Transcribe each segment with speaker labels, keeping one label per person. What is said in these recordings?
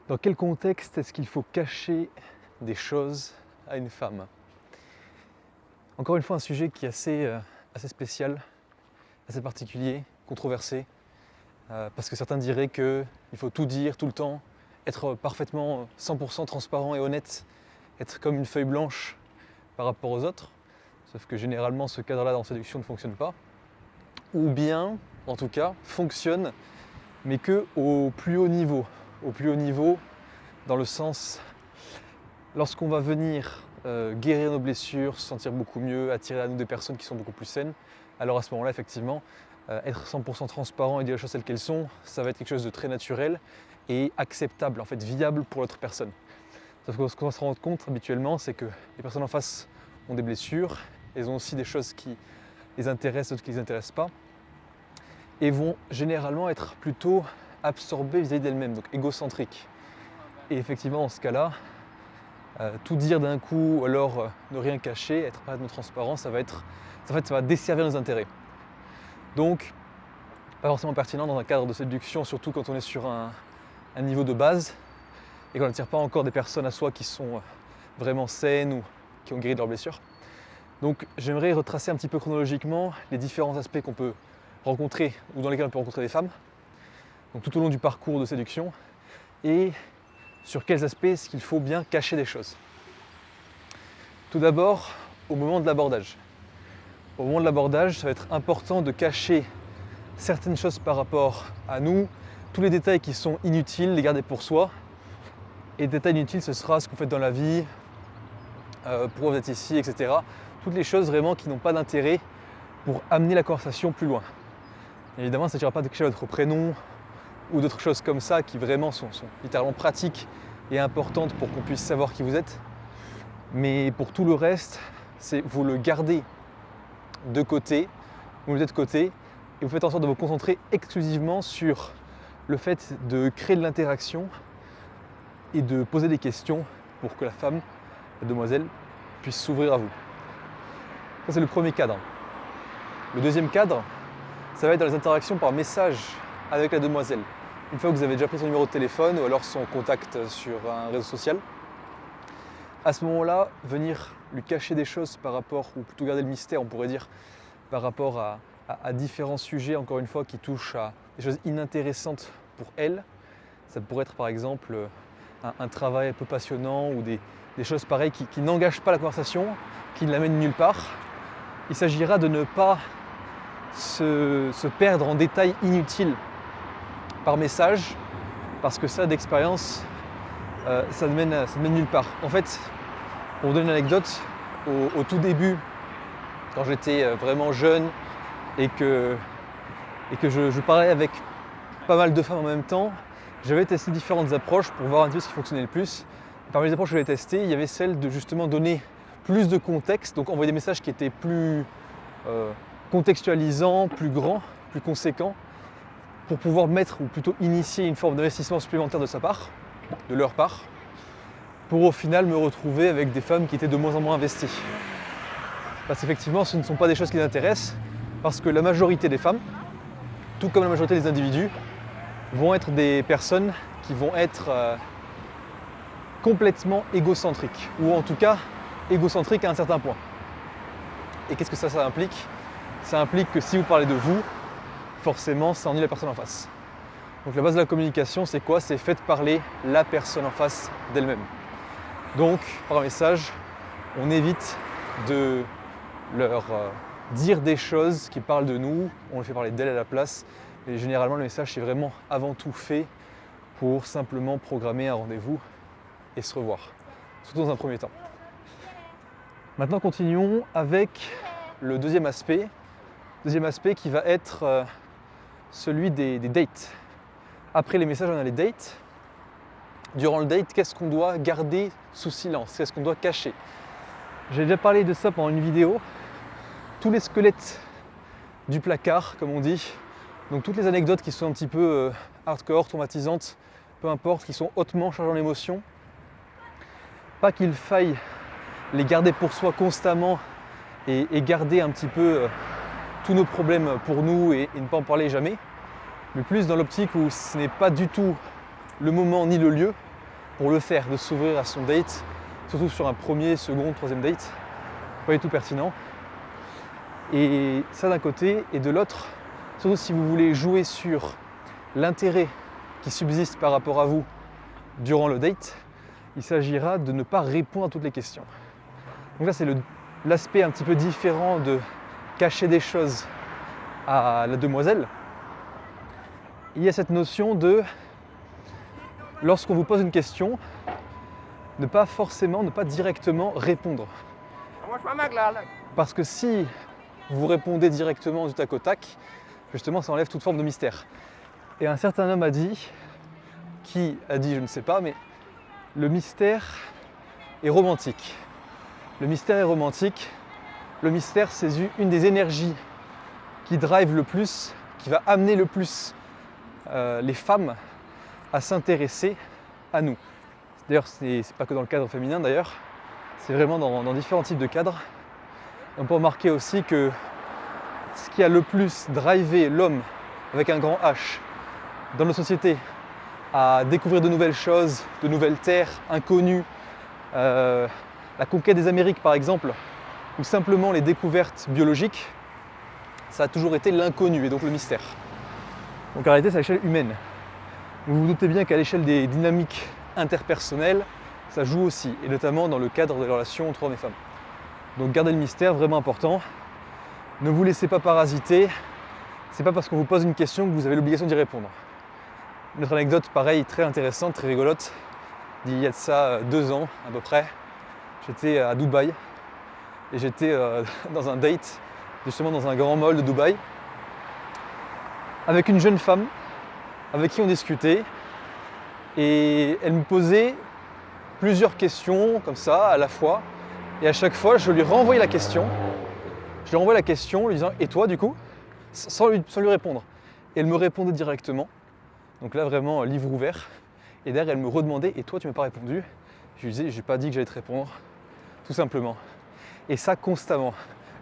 Speaker 1: Dans quel contexte est-ce qu'il faut cacher des choses à une femme? Encore une fois, un sujet qui est assez spécial, assez particulier, controversé, parce que certains diraient qu'il faut tout dire tout le temps, être parfaitement 100% transparent et honnête, être comme une feuille blanche par rapport aux autres, sauf que généralement ce cadre-là dans séduction ne fonctionne pas, ou bien, en tout cas, fonctionne, mais qu'au plus haut niveau. Au plus haut niveau, dans le sens, lorsqu'on va venir guérir nos blessures, se sentir beaucoup mieux, attirer à nous des personnes qui sont beaucoup plus saines, alors à ce moment-là, effectivement, être 100% transparent et dire les choses telles qu'elles sont, ça va être quelque chose de très naturel et acceptable, en fait viable pour l'autre personne. Sauf que ce qu'on va se rendre compte habituellement, c'est que les personnes en face ont des blessures, elles ont aussi des choses qui les intéressent, d'autres qui ne les intéressent pas, et vont généralement être plutôt absorbées vis-à-vis d'elles-mêmes, donc égocentriques. Et effectivement, dans ce cas-là, tout dire d'un coup, ou alors ne rien cacher, être parfaitement transparent, ça va desservir nos intérêts. Donc, pas forcément pertinent dans un cadre de séduction, surtout quand on est sur un niveau de base et qu'on n'attire pas encore des personnes à soi qui sont vraiment saines ou qui ont guéri de leurs blessures. Donc, j'aimerais retracer un petit peu chronologiquement les différents aspects qu'on peut rencontrer ou dans lesquels on peut rencontrer des femmes, donc tout au long du parcours de séduction, et sur quels aspects est-ce qu'il faut bien cacher des choses. Tout d'abord, au moment de l'abordage. Au moment de l'abordage, ça va être important de cacher certaines choses par rapport à nous, tous les détails qui sont inutiles, les garder pour soi. Et détails inutiles, ce sera ce que vous faites dans la vie, pourquoi vous êtes ici, etc. Toutes les choses vraiment qui n'ont pas d'intérêt pour amener la conversation plus loin. Évidemment, ça ne s'agira pas de cacher votre prénom ou d'autres choses comme ça qui vraiment sont littéralement pratiques et importantes pour qu'on puisse savoir qui vous êtes. Mais pour tout le reste, c'est vous le gardez de côté, vous le mettez de côté et vous faites en sorte de vous concentrer exclusivement sur le fait de créer de l'interaction et de poser des questions pour que la femme, la demoiselle, puisse s'ouvrir à vous. Ça, c'est le premier cadre. Le deuxième cadre, ça va être dans les interactions par message avec la demoiselle. Une fois que vous avez déjà pris son numéro de téléphone ou alors son contact sur un réseau social, à ce moment-là, venir lui cacher des choses par rapport, ou plutôt garder le mystère, on pourrait dire, par rapport à différents sujets, encore une fois, qui touchent à des choses inintéressantes pour elle. Ça pourrait être par exemple un travail un peu passionnant ou des choses pareilles qui n'engagent pas la conversation, qui ne l'amènent nulle part. Il s'agira de ne pas se perdre en détails inutiles par message, parce que ça, d'expérience, ça ne mène nulle part. En fait, pour vous donner une anecdote, au tout début, quand j'étais vraiment jeune et que je parlais avec pas mal de femmes en même temps, j'avais testé différentes approches pour voir un peu ce qui fonctionnait le plus. Parmi les approches que j'avais testées, il y avait celle de justement donner plus de contexte, donc envoyer des messages qui étaient plus contextualisants, plus grands, plus conséquents, pour pouvoir mettre ou plutôt initier une forme d'investissement supplémentaire de sa part, de leur part, pour au final me retrouver avec des femmes qui étaient de moins en moins investies. Parce qu'effectivement, ce ne sont pas des choses qui les intéressent, parce que la majorité des femmes, tout comme la majorité des individus, vont être des personnes qui vont être complètement égocentriques, ou en tout cas égocentriques à un certain point. Et qu'est-ce que ça implique? Ça implique que si vous parlez de vous, forcément ça ennuie la personne en face. Donc la base de la communication, c'est quoi? C'est faites parler la personne en face d'elle-même. Donc par message, on évite de leur dire des choses qui parlent de nous, on les fait parler d'elle à la place. Et généralement le message c'est vraiment avant tout fait pour simplement programmer un rendez-vous et se revoir, surtout dans un premier temps. Maintenant continuons avec le deuxième aspect qui va être celui des dates. Après les messages, on a les dates. Durant le date, qu'est-ce qu'on doit garder sous silence? Qu'est-ce qu'on doit cacher? J'ai déjà parlé de ça pendant une vidéo. Tous les squelettes du placard, comme on dit, donc toutes les anecdotes qui sont un petit peu hardcore, traumatisantes, peu importe, qui sont hautement chargées en émotions. Pas qu'il faille les garder pour soi constamment et garder un petit peu tous nos problèmes pour nous et ne pas en parler jamais, mais plus dans l'optique où ce n'est pas du tout le moment ni le lieu pour le faire, de s'ouvrir à son date, surtout sur un premier, second, troisième date, pas du tout pertinent. Et ça d'un côté, et de l'autre, surtout si vous voulez jouer sur l'intérêt qui subsiste par rapport à vous durant le date, il s'agira de ne pas répondre à toutes les questions. Donc là, c'est l'aspect un petit peu différent de cacher des choses à la demoiselle. Il y a cette notion de, lorsqu'on vous pose une question, ne pas directement répondre. Parce que si vous répondez directement du tac au tac, justement, ça enlève toute forme de mystère. Et un certain homme a dit, je ne sais pas, mais le mystère est romantique. Le mystère est romantique. Le mystère, c'est une des énergies qui drive le plus, qui va amener le plus les femmes à s'intéresser à nous. D'ailleurs, c'est pas que dans le cadre féminin d'ailleurs, c'est vraiment dans différents types de cadres. On peut remarquer aussi que ce qui a le plus drivé l'homme avec un grand H dans nos sociétés à découvrir de nouvelles choses, de nouvelles terres inconnues, la conquête des Amériques par exemple, ou simplement les découvertes biologiques, ça a toujours été l'inconnu et donc le mystère. Donc en réalité, c'est à l'échelle humaine. Vous vous doutez bien qu'à l'échelle des dynamiques interpersonnelles, ça joue aussi, et notamment dans le cadre des relations entre hommes et femmes. Donc gardez le mystère, vraiment important. Ne vous laissez pas parasiter. C'est pas parce qu'on vous pose une question que vous avez l'obligation d'y répondre. Une autre anecdote, pareil, très intéressante, très rigolote, d'il y a de ça 2 ans à peu près. J'étais à Dubaï et j'étais dans un date, justement dans un grand mall de Dubaï, avec une jeune femme avec qui on discutait et elle me posait plusieurs questions comme ça à la fois et à chaque fois je lui renvoyais la question. Je lui renvoyais la question en lui disant « Et toi du coup ?» sans lui répondre. Et elle me répondait directement. Donc là vraiment livre ouvert. Et derrière elle me redemandait « Et toi tu m'as pas répondu ?» Je lui disais « J'ai pas dit que j'allais te répondre. » Tout simplement. Et ça constamment.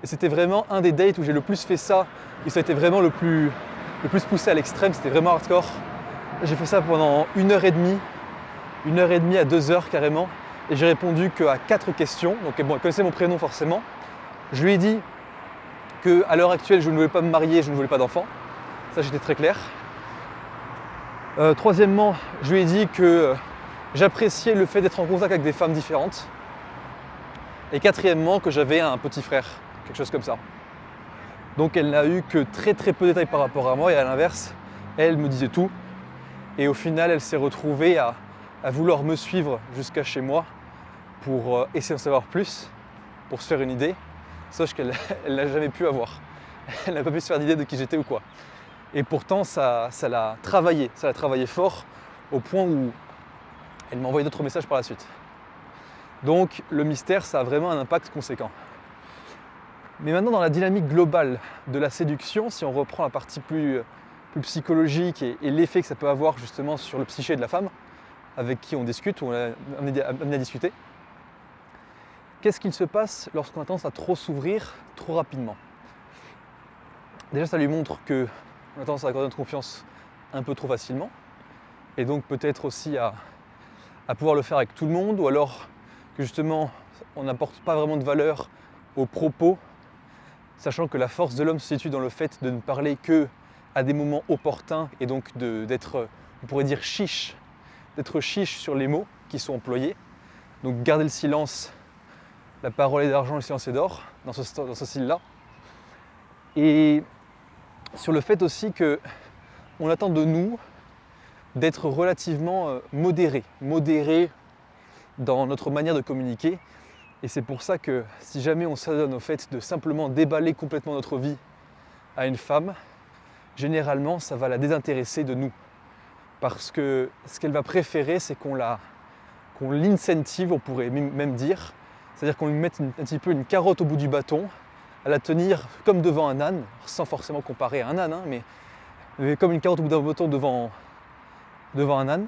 Speaker 1: Et c'était vraiment un des dates où j'ai le plus fait ça. Et ça a été vraiment le plus poussé à l'extrême. C'était vraiment hardcore. J'ai fait ça pendant 1h30. 1h30 à 2h carrément. Et j'ai répondu qu'à 4 questions. Donc bon, elle connaissait mon prénom forcément. Je lui ai dit qu'à l'heure actuelle, je ne voulais pas me marier, je ne voulais pas d'enfant. Ça, j'étais très clair. Troisièmement, je lui ai dit que j'appréciais le fait d'être en contact avec des femmes différentes. Et quatrièmement, que j'avais un petit frère, quelque chose comme ça. Donc elle n'a eu que très très peu de détails par rapport à moi et à l'inverse, elle me disait tout. Et au final, elle s'est retrouvée à vouloir me suivre jusqu'à chez moi pour essayer d'en savoir plus, pour se faire une idée. Sauf qu'elle n'a jamais pu avoir. Elle n'a pas pu se faire d'idée de qui j'étais ou quoi. Et pourtant, ça l'a travaillé fort au point où elle m'a envoyé d'autres messages par la suite. Donc le mystère, ça a vraiment un impact conséquent. Mais maintenant, dans la dynamique globale de la séduction, si on reprend la partie plus psychologique et l'effet que ça peut avoir justement sur le psyché de la femme avec qui on discute ou on est amené à discuter, qu'est-ce qu'il se passe lorsqu'on a tendance à trop s'ouvrir trop rapidement? Déjà, ça lui montre qu'on a tendance à accorder notre confiance un peu trop facilement et donc peut-être aussi à pouvoir le faire avec tout le monde ou alors que justement on n'apporte pas vraiment de valeur aux propos, sachant que la force de l'homme se situe dans le fait de ne parler que à des moments opportuns et donc d'être, on pourrait dire chiche, d'être chiche sur les mots qui sont employés. Donc garder le silence, la parole est d'argent, le silence est d'or, dans ce style-là. Et sur le fait aussi qu'on attend de nous d'être relativement modérés dans notre manière de communiquer. Et c'est pour ça que si jamais on s'adonne au fait de simplement déballer complètement notre vie à une femme, généralement ça va la désintéresser de nous. Parce que ce qu'elle va préférer, c'est qu'on l'incentive, on pourrait même dire. C'est-à-dire qu'on lui mette un petit peu une carotte au bout du bâton, à la tenir comme devant un âne, sans forcément comparer à un âne, hein, mais comme une carotte au bout d'un bâton devant un âne,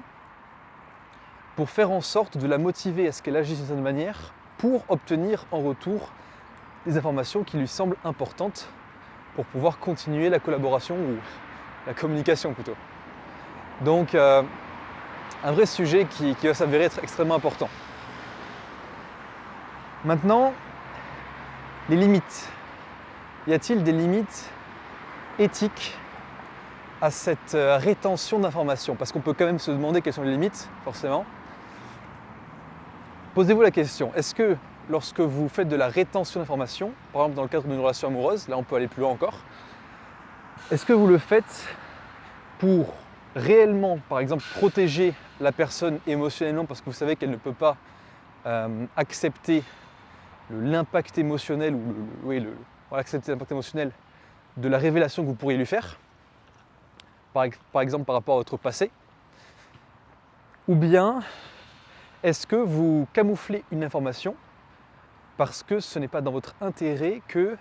Speaker 1: pour faire en sorte de la motiver à ce qu'elle agisse d'une certaine manière, pour obtenir en retour des informations qui lui semblent importantes pour pouvoir continuer la collaboration ou la communication plutôt. Donc un vrai sujet qui va s'avérer être extrêmement important. Maintenant, les limites. Y a-t-il des limites éthiques à cette rétention d'informations? Parce qu'on peut quand même se demander quelles sont les limites, forcément. Posez-vous la question, est-ce que lorsque vous faites de la rétention d'informations, par exemple dans le cadre d'une relation amoureuse, là on peut aller plus loin encore, est-ce que vous le faites pour réellement, par exemple, protéger la personne émotionnellement parce que vous savez qu'elle ne peut pas accepter l'impact émotionnel accepter l'impact émotionnel de la révélation que vous pourriez lui faire, par exemple par rapport à votre passé, ou bien est-ce que vous camouflez une information parce que ce n'est pas dans votre intérêt que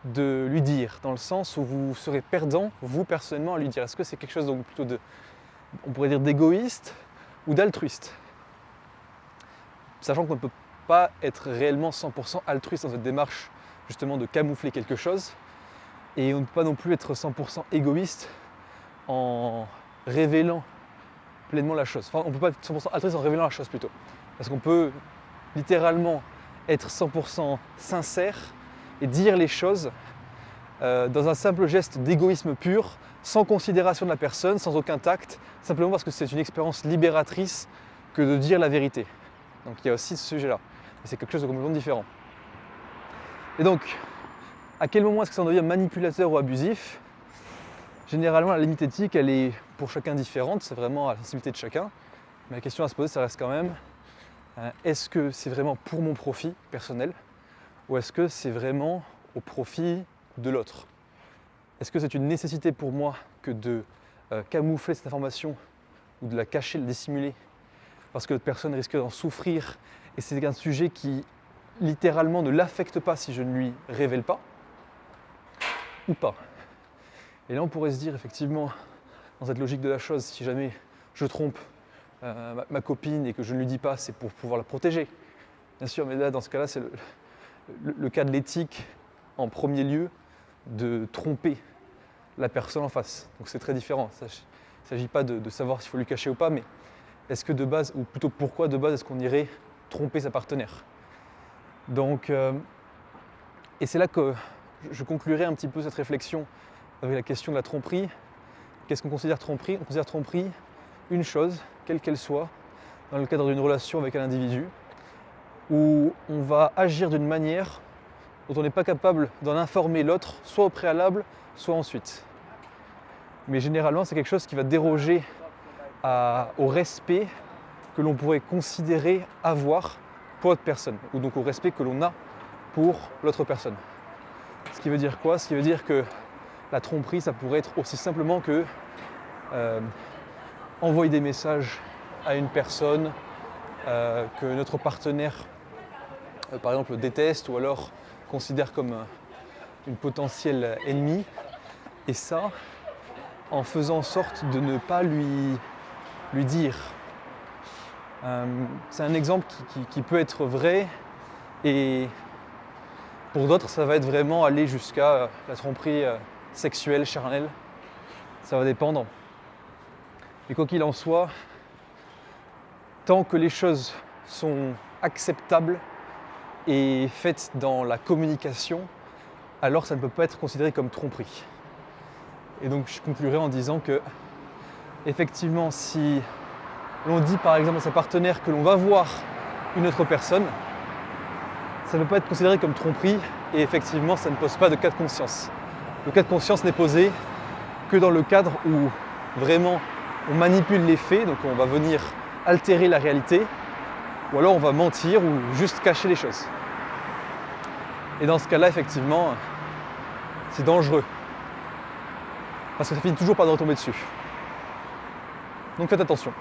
Speaker 1: de lui dire, dans le sens où vous serez perdant, vous personnellement, à lui dire? Est-ce que c'est quelque chose donc plutôt on pourrait dire d'égoïste ou d'altruiste? Sachant qu'on ne peut pas être réellement 100% altruiste dans cette démarche justement de camoufler quelque chose, et on ne peut pas non plus être 100% égoïste en révélant pleinement la chose. Enfin, on ne peut pas être 100% altruiste en révélant la chose plutôt. Parce qu'on peut littéralement être 100% sincère et dire les choses dans un simple geste d'égoïsme pur, sans considération de la personne, sans aucun tact, simplement parce que c'est une expérience libératrice que de dire la vérité. Donc il y a aussi ce sujet-là. Et c'est quelque chose de complètement différent. Et donc, à quel moment est-ce que ça en devient manipulateur ou abusif? Généralement, la limite éthique, elle est pour chacun différente, c'est vraiment à la sensibilité de chacun. Mais la question à se poser, ça reste quand même, est-ce que c'est vraiment pour mon profit personnel ou est-ce que c'est vraiment au profit de l'autre? Est-ce que c'est une nécessité pour moi que de camoufler cette information ou de la cacher, de la dissimuler parce que l'autre personne risque d'en souffrir et c'est un sujet qui littéralement ne l'affecte pas si je ne lui révèle pas ou pas? Et là on pourrait se dire effectivement, dans cette logique de la chose, si jamais je trompe ma copine et que je ne lui dis pas, c'est pour pouvoir la protéger. Bien sûr, mais là dans ce cas-là c'est le cas de l'éthique en premier lieu, de tromper la personne en face. Donc c'est très différent. Il ne s'agit pas de savoir s'il faut lui cacher ou pas, mais est-ce que de base, ou plutôt pourquoi de base est-ce qu'on irait tromper sa partenaire? Donc, et c'est là que je conclurai un petit peu cette réflexion avec la question de la tromperie. Qu'est-ce qu'on considère tromperie? On considère tromperie une chose, quelle qu'elle soit, dans le cadre d'une relation avec un individu, où on va agir d'une manière dont on n'est pas capable d'en informer l'autre, soit au préalable, soit ensuite. Mais généralement, c'est quelque chose qui va déroger au respect que l'on pourrait considérer avoir pour l'autre personne, ou donc au respect que l'on a pour l'autre personne. Ce qui veut dire quoi? Ce qui veut dire que la tromperie, ça pourrait être aussi simplement que envoyer des messages à une personne que notre partenaire, par exemple, déteste ou alors considère comme une potentielle ennemie, et ça en faisant en sorte de ne pas lui dire. C'est un exemple qui peut être vrai, et pour d'autres ça va être vraiment aller jusqu'à la tromperie sexuelle, charnelle, ça va dépendre. Mais quoi qu'il en soit, tant que les choses sont acceptables et faites dans la communication, alors ça ne peut pas être considéré comme tromperie. Et donc je conclurai en disant que, effectivement, si l'on dit par exemple à sa partenaire que l'on va voir une autre personne, ça ne peut pas être considéré comme tromperie, et effectivement ça ne pose pas de cas de conscience. Le cas de conscience n'est posé que dans le cadre où vraiment on manipule les faits, donc on va venir altérer la réalité, ou alors on va mentir ou juste cacher les choses. Et dans ce cas-là, effectivement, c'est dangereux. Parce que ça finit toujours par retomber dessus. Donc faites attention.